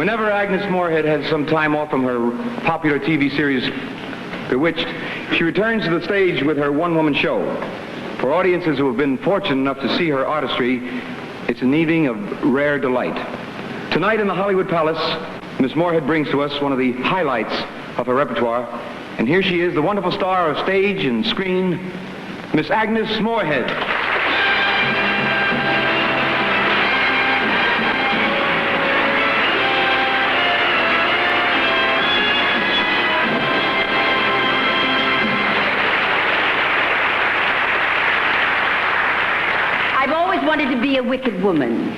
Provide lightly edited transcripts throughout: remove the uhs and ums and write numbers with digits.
Whenever Agnes Moorehead has some time off from her popular TV series, Bewitched, she returns to the stage with her one-woman show. For audiences who have been fortunate enough to see her artistry, it's an evening of rare delight. Tonight in the Hollywood Palace, Miss Moorehead brings to us one of the highlights of her repertoire, and here she is, the wonderful star of stage and screen, Miss Agnes Moorehead. Wanted to be a wicked woman.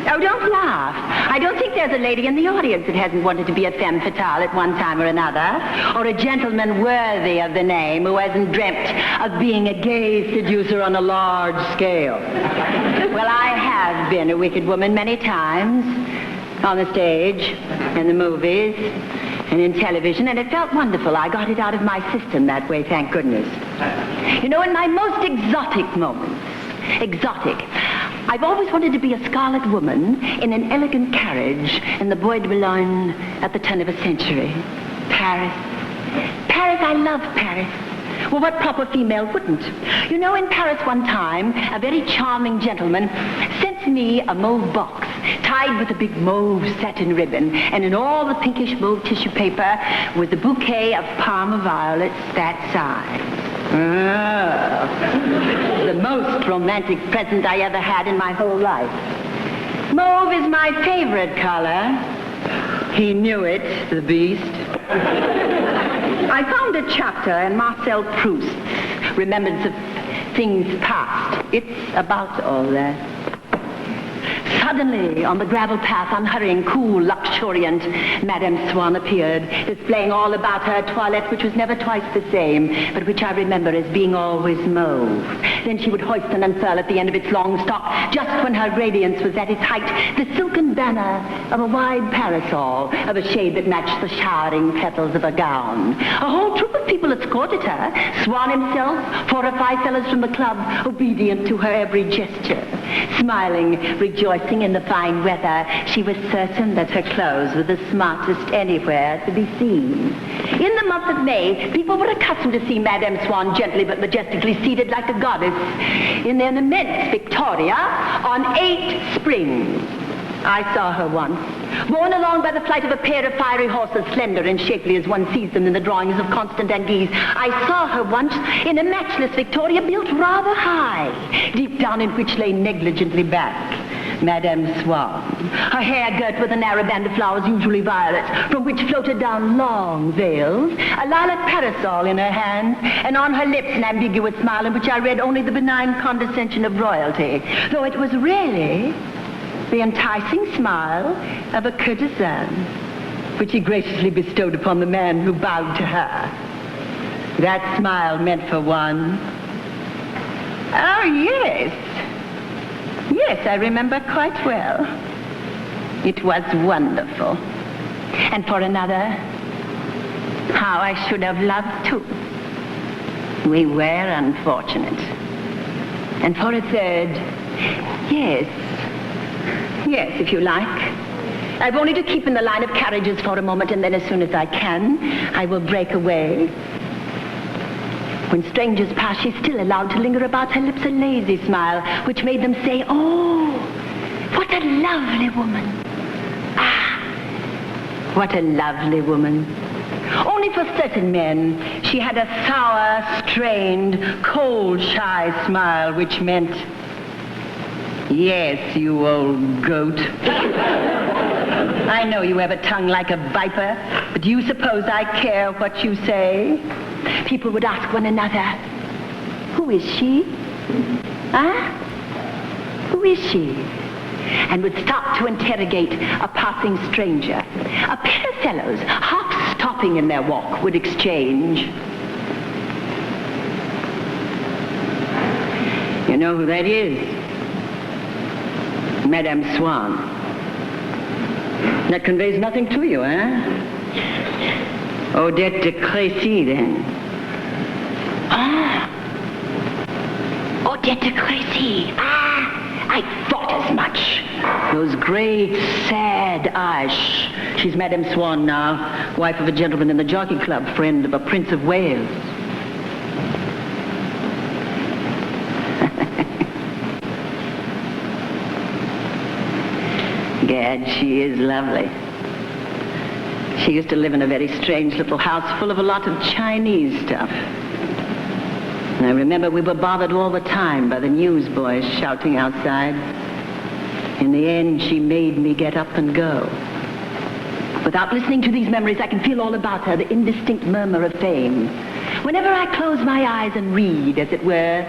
Oh, don't laugh. I don't think there's a lady in the audience that hasn't wanted to be a femme fatale at one time or another, or a gentleman worthy of the name who hasn't dreamt of being a gay seducer on a large scale. Well, I have been a wicked woman many times, on the stage, in the movies, and in television, and it felt wonderful. I got it out of my system that way, thank goodness. You know, in my most exotic moments, I've always wanted to be a scarlet woman in an elegant carriage in the Bois de Boulogne at the turn of a century. Paris. Paris, I love Paris. Well, what proper female wouldn't? You know, in Paris one time, a very charming gentleman sent me a mauve box tied with a big mauve satin ribbon, and in all the pinkish mauve tissue paper was a bouquet of Parma violets that size. The most romantic present I ever had in my whole life. Mauve is my favorite color. He knew it, the beast. I found a chapter in Marcel Proust's Remembrance of Things Past. It's about all that. Suddenly, on the gravel path, unhurrying, cool, luxuriant, Madame Swann appeared, displaying all about her toilette, which was never twice the same, but which I remember as being always mauve. Then she would hoist and unfurl at the end of its long stalk, just when her radiance was at its height, the silken banner of a wide parasol of a shade that matched the showering petals of a gown. A whole troop of people escorted her, Swann himself, 4 or 5 fellows from the club, obedient to her every gesture. Smiling, rejoicing in the fine weather, she was certain that her clothes were the smartest anywhere to be seen. In the month of May, people were accustomed to see Madame Swann gently but majestically seated like a goddess in an immense victoria on 8 springs. I saw her once, borne along by the flight of a pair of fiery horses, slender and shapely as one sees them in the drawings of Constant and Guise. I saw her once in a matchless victoria built rather high, deep down in which lay negligently back Madame Swann, her hair girt with a narrow band of flowers, usually violets, from which floated down long veils, a lilac parasol in her hands, and on her lips an ambiguous smile in which I read only the benign condescension of royalty, though it was really the enticing smile of a courtesan, which he graciously bestowed upon the man who bowed to her. That smile meant for one. Oh, yes. Yes, I remember quite well. It was wonderful. And for another, how I should have loved to. We were unfortunate. And for a third, yes, if you like. I've only to keep in the line of carriages for a moment, and then as soon as I can, I will break away. When strangers pass, she's still allowed to linger about her lips a lazy smile, which made them say, "Oh, what a lovely woman. Ah, what a lovely woman." Only for certain men, she had a sour, strained, cold, shy smile, which meant, "Yes, you old goat. I know you have a tongue like a viper, but do you suppose I care what you say?" People would ask one another, "Who is she? Huh? Who is she?" And would stop to interrogate a passing stranger. A pair of fellows, half stopping in their walk, would exchange, "You know who that is? Madame Swann. That conveys nothing to you, eh? Odette de Crécy, then." "Ah, Odette de Crécy. Ah, I thought as much. Those great, sad eyes. Shh. She's Madame Swan now, wife of a gentleman in the Jockey Club, friend of a Prince of Wales. Gad, she is lovely. She used to live in a very strange little house full of a lot of Chinese stuff. And I remember we were bothered all the time by the newsboys shouting outside. In the end, she made me get up and go. Without listening to these memories, I can feel all about her, the indistinct murmur of fame. Whenever I close my eyes and read, as it were,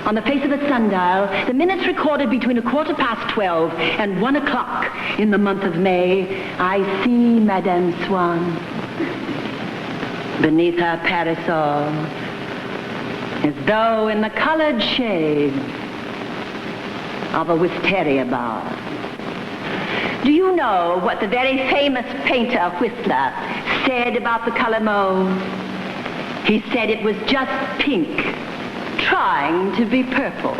on the face of the sundial, the minutes recorded between 12:15 and 1 o'clock in the month of May, I see Madame Swan beneath her parasol, as though in the colored shade of a wisteria bar. Do you know what the very famous painter Whistler said about the color mauve? He said it was just pink trying to be purple.